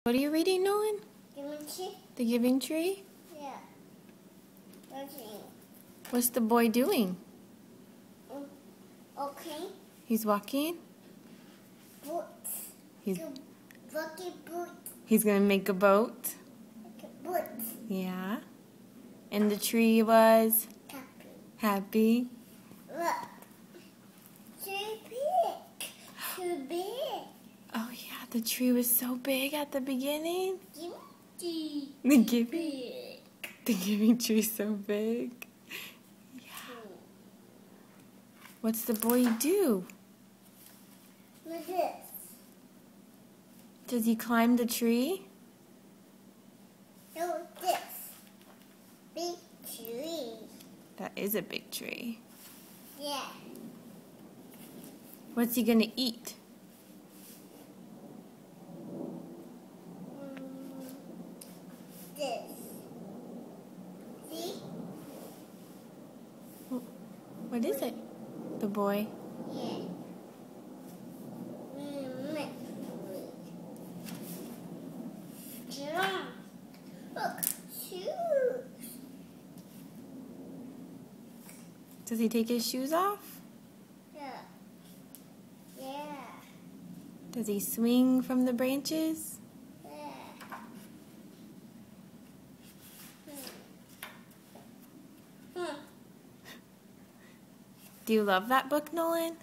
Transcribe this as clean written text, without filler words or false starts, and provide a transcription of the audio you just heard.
What are you reading, Nolan? Giving tree? The Giving Tree? Yeah. Watching. What's the boy doing? Okay. He's walking? Boots. He's Lucky boots. he's gonna make a boat? Boots. Yeah. And the tree was Happy. happy? Look. Too big. Too big. Oh yeah, the tree was so big at the beginning. Giving The Giving big. The Giving Tree so big. Yeah. What's the boy do? Look at this. Does he climb the tree? No, this. Big tree. That is a big tree. Yeah. What's he gonna eat? This. See? What is it? The boy. Yeah. Jump. Look, shoes. Does he take his shoes off? Yeah. Yeah. Does he swing from the branches? Yeah. Do you love that book, Nolan?